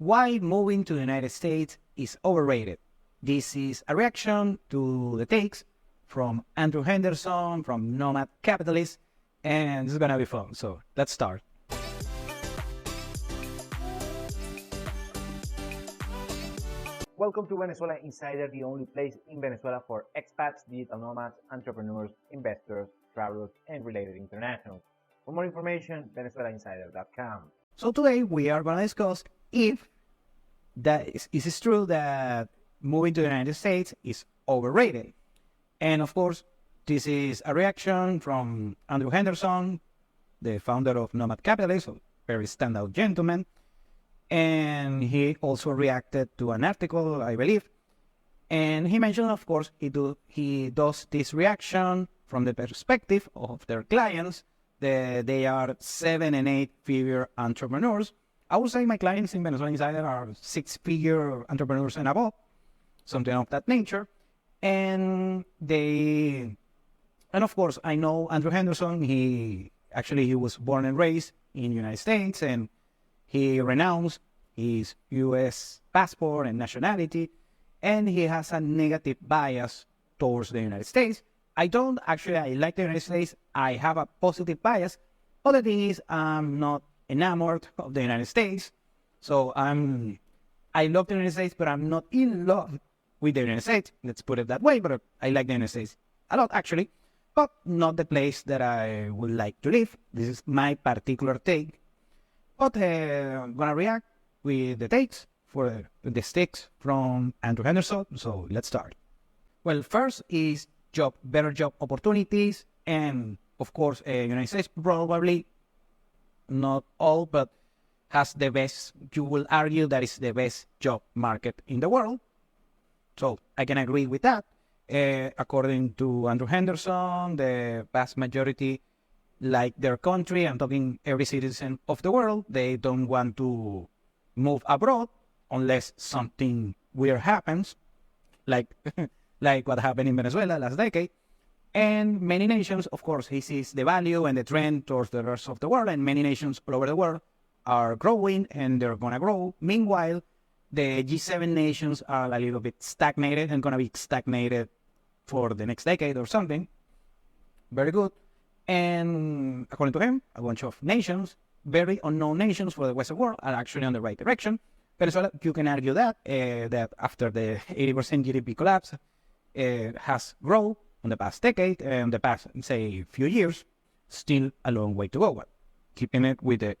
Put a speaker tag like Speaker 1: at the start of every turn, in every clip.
Speaker 1: Why moving to the United States is overrated. This is a reaction to the takes from Andrew Henderson, from Nomad Capitalist, and this is gonna be fun. So let's start.
Speaker 2: Welcome to Venezuela Insider, the only place in Venezuela for expats, digital nomads, entrepreneurs, investors, travelers, and related internationals. For more information, venezuelainsider.com.
Speaker 1: So today we are gonna discuss if is it true that moving to the United States is overrated. And of course, this is a reaction from Andrew Henderson, the founder of Nomad Capitalist, a very standout gentleman. And he also reacted to an article, I believe. And he mentioned, of course, he does this reaction from the perspective of their clients. They are 7- and 8-figure entrepreneurs. I would say my clients in Venezuela Insider are 6-figure entrepreneurs and above, something of that nature. And of course, I know Andrew Henderson. He was born and raised in the United States, and he renounced his U.S. passport and nationality, and he has a negative bias towards the United States. I like the United States. I have a positive bias, but the thing is, I'm not enamored of the United States. So I love the United States, but I'm not in love with the United States. Let's put it that way, but I like the United States a lot, actually, but not the place that I would like to live. This is my particular take. But I'm going to react with the takes for the sticks from Andrew Henderson. So let's start. Well, first is better job opportunities. And of course, United States probably not all, but has the best, you will argue that is the best job market in the world. So I can agree with that. According to Andrew Henderson, the vast majority like their country. I'm talking every citizen of the world. They don't want to move abroad unless something weird happens, like like what happened in Venezuela last decade. And many nations, of course, he sees the value and the trend towards the rest of the world, and many nations all over the world are growing, and they're going to grow. Meanwhile, the G7 nations are a little bit stagnated and going to be stagnated for the next decade or something. Very good. And according to him, a bunch of nations, very unknown nations for the Western world, are actually on the right direction. Venezuela, you can argue that after the 80% GDP collapse, has grown in the past decade, and the past, say, few years, still a long way to go. But keeping it with it.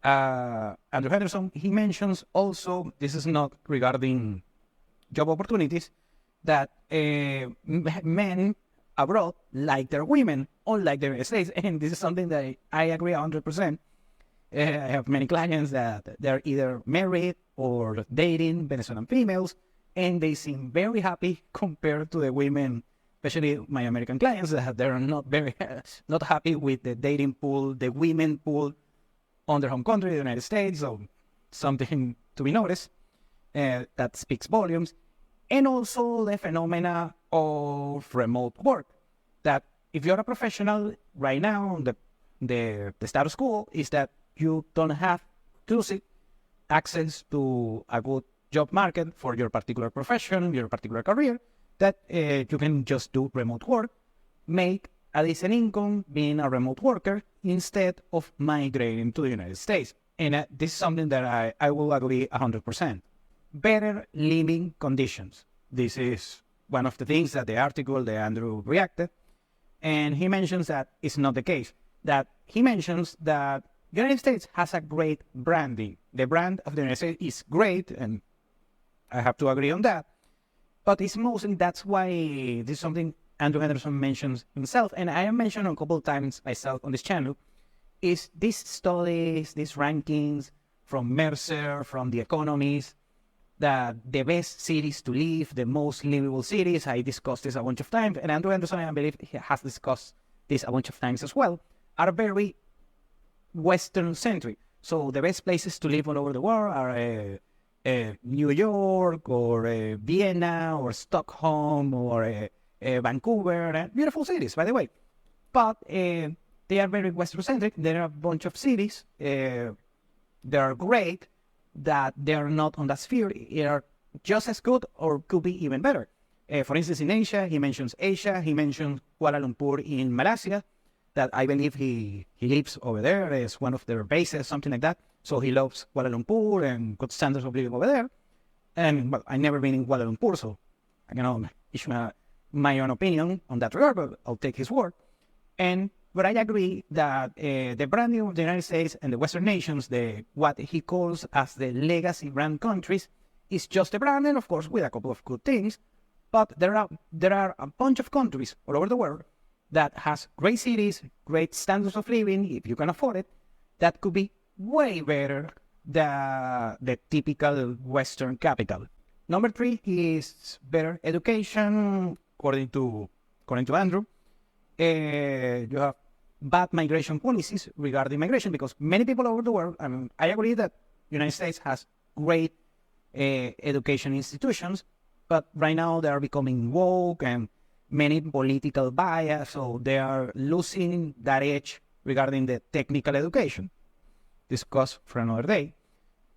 Speaker 1: Andrew Henderson, he mentions also, this is not regarding job opportunities, that men abroad like their women, unlike the United States, and this is something that I agree 100%. I have many clients that they're either married or dating Venezuelan females, and they seem very happy compared to the women, especially my American clients, that they're not not happy with the dating pool, the women pool on their home country, the United States. So something to be noticed that speaks volumes. And also the phenomena of remote work, that if you're a professional right now, the status quo is that you don't have exclusive access to a good job market for your particular profession, your particular career, that you can just do remote work, make a decent income being a remote worker instead of migrating to the United States. And this is something that I will agree 100%. Better living conditions. This is one of the things that the article that Andrew reacted, and he mentions that it's not the case. That he mentions that the United States has a great branding. The brand of the United States is great, and I have to agree on that. But it's mostly, that's why this is something Andrew Henderson mentions himself, and I have mentioned a couple of times myself on this channel, is these studies, these rankings from Mercer, from The Economist, that the best cities to live, the most livable cities, I discussed this a bunch of times, and Andrew Henderson, I believe, he has discussed this a bunch of times as well, are very Western-centric. So the best places to live all over the world are New York, or Vienna, or Stockholm, or Vancouver, beautiful cities, by the way. But they are very Western-centric. There are a bunch of cities. They are great, that they are not on that sphere are just as good or could be even better. For instance, in Asia, he mentions Kuala Lumpur in Malaysia, that I believe he lives over there as one of their bases, something like that. So he loves Kuala Lumpur and good standards of living over there. And well, I've never been in Kuala Lumpur, so I cannot issue my own opinion on that regard, but I'll take his word. But I agree that the branding of the United States and the Western nations, what he calls as the legacy brand countries, is just a brand, and of course with a couple of good things. But there are a bunch of countries all over the world that has great cities, great standards of living, if you can afford it, that could be way better than the typical Western capital. Number 3 is better education, according to Andrew. You have bad migration policies regarding migration, because many people all over the world, I agree that the United States has great education institutions, but right now they are becoming woke and many political bias, so they are losing that edge regarding the technical education. Discuss for another day.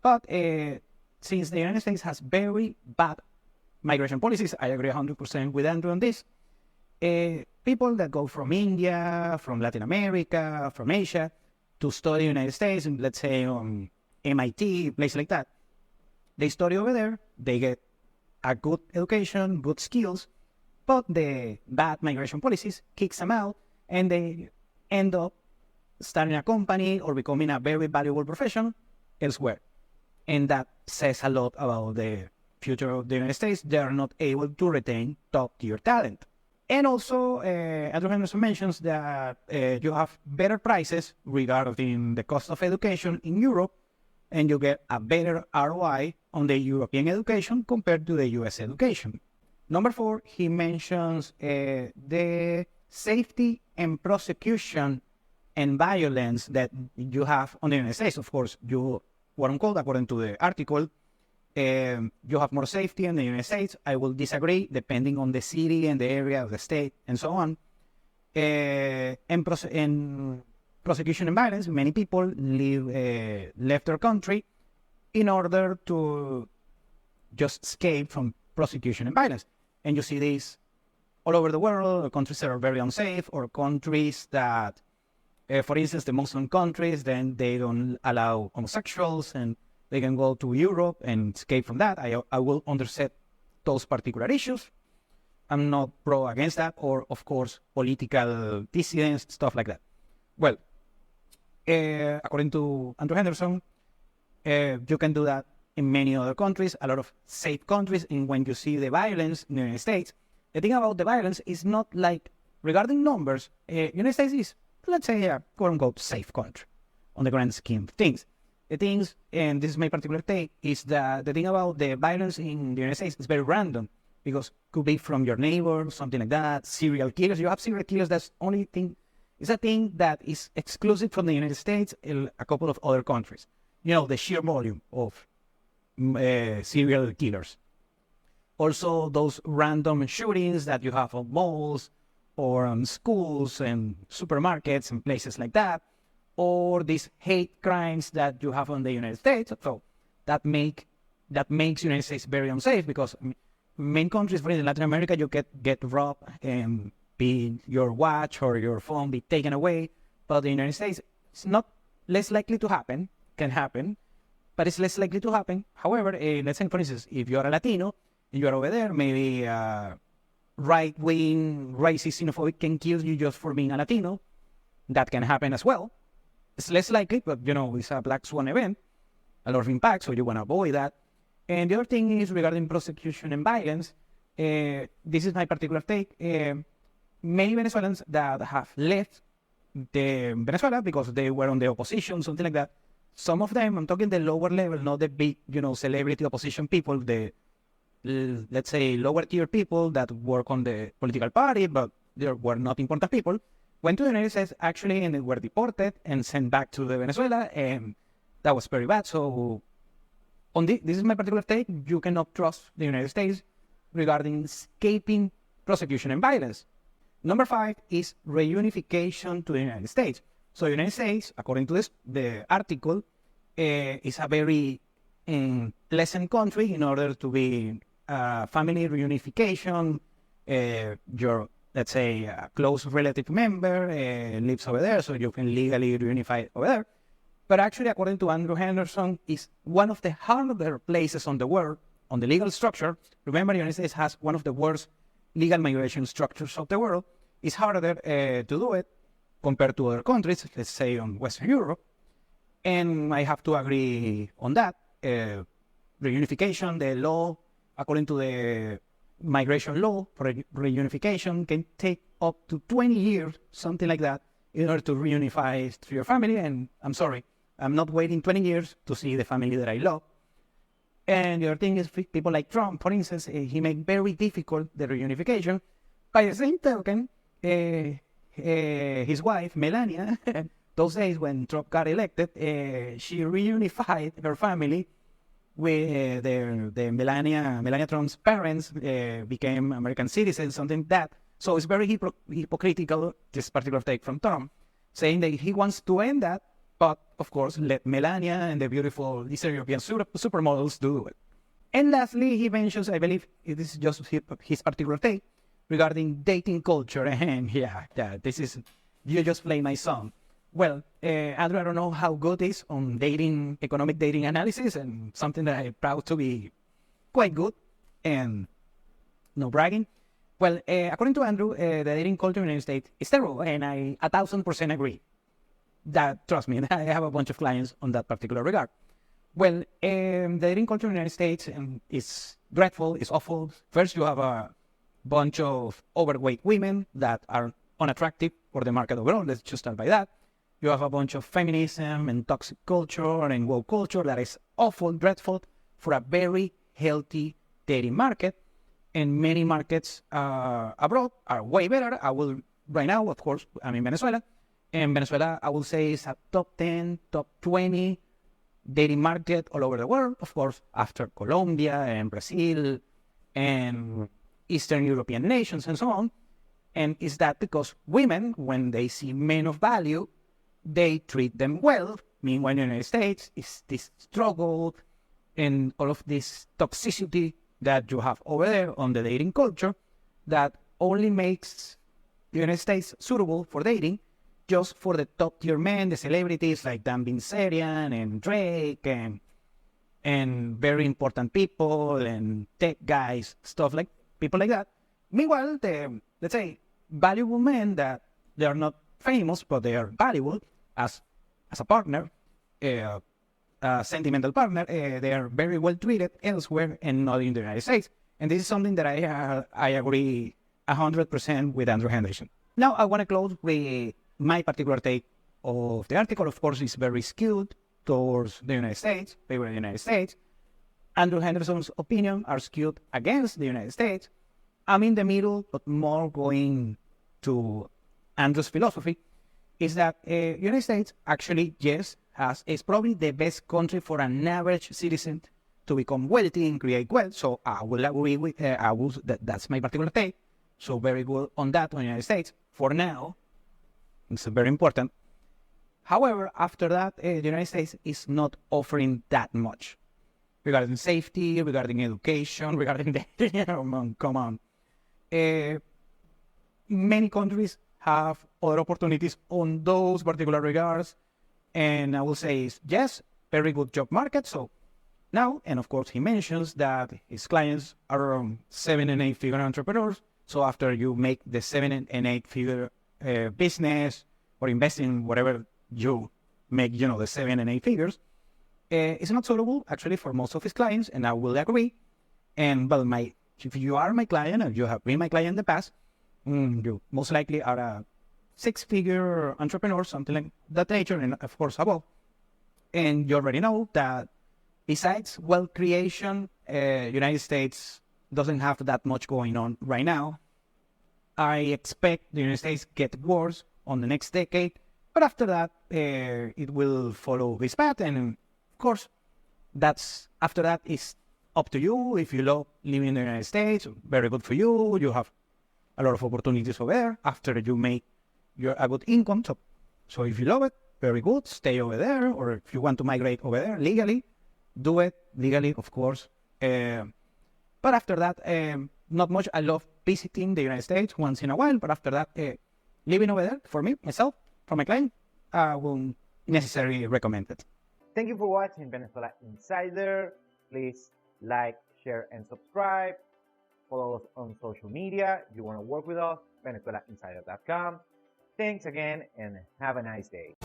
Speaker 1: But since the United States has very bad migration policies, I agree 100% with Andrew on this. People that go from India, from Latin America, from Asia to study in the United States, and let's say on MIT, place like that, they study over there, they get a good education, good skills, but the bad migration policies kicks them out, and they end up starting a company or becoming a very valuable profession elsewhere. And that says a lot about the future of the United States. They are not able to retain top-tier talent. And also, Andrew Henderson mentions that you have better prices regarding the cost of education in Europe, and you get a better ROI on the European education compared to the US education. Number 4, he mentions the safety and prosecution and violence that you have on the United States. Of course, you, quote unquote, according to the article, you have more safety in the United States. I will disagree, depending on the city and the area of the state and so on. And prosecution and violence, many people left their country in order to just escape from prosecution and violence. And you see this all over the world, countries that are very unsafe, or countries that, for instance, the Muslim countries, then they don't allow homosexuals, and they can go to Europe and escape from that. I will underset those particular issues. I'm not pro against that, or of course, political dissidents, stuff like that. Well, according to Andrew Henderson, you can do that in many other countries, a lot of safe countries. And when you see the violence in the United States, the thing about the violence is not like, regarding numbers, United States is, let's say, a quote-unquote safe country on the grand scheme of things. The things, and this is my particular take, is that the thing about the violence in the United States is very random, because it could be from your neighbor, something like that, serial killers. You have serial killers, that's only thing, it's a thing that is exclusive from the United States and a couple of other countries. You know, the sheer volume of serial killers. Also, those random shootings that you have on malls or on schools and supermarkets and places like that, or these hate crimes that you have on the United States. So that makes United States very unsafe, because many countries, for instance, in Latin America, you get robbed and your watch or your phone be taken away. But in the United States, it's not less likely to happen, can happen, but it's less likely to happen. However, let's say, for instance, if you're a Latino and you're over there, maybe right-wing, racist, xenophobic can kill you just for being a Latino. That can happen as well. It's less likely, but you know, it's a black swan event, a lot of impact, so you want to avoid that. And the other thing is regarding prosecution and violence. This is my particular take. Many Venezuelans that have left Venezuela because they were on the opposition, something like that. Some of them, I'm talking the lower level, not the big, celebrity opposition people, the, let's say, lower tier people that work on the political party, but they were not important people, went to the United States actually, and they were deported and sent back to Venezuela, and that was very bad. So on this is my particular take. You cannot trust the United States regarding escaping prosecution and violence. Number 5 is reunification to the United States. So the United States, according to the article, is a very pleasant country in order to be family reunification. Your, let's say, a close relative member lives over there, so you can legally reunify over there. But actually, according to Andrew Henderson, is one of the harder places on the world on the legal structure. Remember, the United States has one of the worst legal migration structures of the world. It's harder to do it compared to other countries, let's say on Western Europe. And I have to agree on that. Reunification, the law, according to the migration law for reunification, can take up to 20 years, something like that, in order to reunify to your family. And I'm sorry, I'm not waiting 20 years to see the family that I love. And the other thing is, people like Trump, for instance, he made very difficult the reunification. By the same token, his wife, Melania, those days when Trump got elected, she reunified her family with the Melania Trump's parents became American citizens, something like that. So it's very hypocritical, this particular take from Trump, saying that he wants to end that, but of course, let Melania and the beautiful Eastern European supermodels do it. And lastly, he mentions, I believe this is just his particular take, regarding dating culture. And yeah, this is, you just play my song. Well, Andrew, I don't know how good is on dating, economic dating analysis, and something that I'm proud to be quite good, and no bragging. Well, according to Andrew, the dating culture in the United States is terrible, and I 1,000% agree. That, trust me, I have a bunch of clients on that particular regard. Well, the dating culture in the United States is dreadful, it's awful. First, you have a bunch of overweight women that are unattractive for the market overall. Let's just start by that. You have a bunch of feminism and toxic culture and woke culture that is awful, dreadful for a very healthy dating market. And many markets abroad are way better. Right now, of course, I'm in Venezuela. And Venezuela, I will say, is a top 10, top 20 dating market all over the world. Of course, after Colombia and Brazil and Eastern European nations and so on. And is that because women, when they see men of value, they treat them well. Meanwhile, in the United States, it's this struggle and all of this toxicity that you have over there on the dating culture that only makes the United States suitable for dating just for the top tier men, the celebrities like Dan Bilzerian and Drake and very important people and tech guys, people like that. Meanwhile, the, let's say, valuable men that they are not famous, but they are valuable as a partner, a sentimental partner, they are very well treated elsewhere and not in the United States. And this is something that I agree 100% with Andrew Henderson. Now, I want to close with my particular take of the article. Of course, is very skewed towards the United States, favor the United States. Andrew Henderson's opinion are skewed against the United States. I'm in the middle, but more going to Andrew's philosophy, is that United States actually, yes, is probably the best country for an average citizen to become wealthy and create wealth. So I will agree with, that's my particular take. So very good on that on the United States. For now, it's very important. However, after that, the United States is not offering that much regarding safety, regarding education, regarding the, come on. Many countries have other opportunities on those particular regards. And I will say, yes, very good job market. So now, and of course, he mentions that his clients are 7 and 8 figure entrepreneurs. So after you make the 7 and 8 figure business or invest in whatever you make, the 7 and 8 figures, it's not suitable actually for most of his clients. And I will agree. And well, if you are my client and you have been my client in the past, you most likely are a 6-figure entrepreneur, something like that nature, and of course above. And you already know that besides wealth creation, United States doesn't have that much going on right now. I expect the United States get worse on the next decade, but after that, it will follow this path. And of course, after that is up to you. If you love living in the United States, very good for you. You have a lot of opportunities over there after you make a good income. So if you love it, very good, stay over there. Or if you want to migrate over there legally, do it legally, of course. But after that, not much. I love visiting the United States once in a while, but after that, living over there for me, myself, for my client, I won't necessarily recommend it.
Speaker 2: Thank you for watching Venezuela Insider. Please like, share, and subscribe. Follow us on social media. If you want to work with us, VenezuelaInsider.com. Thanks again and have a nice day.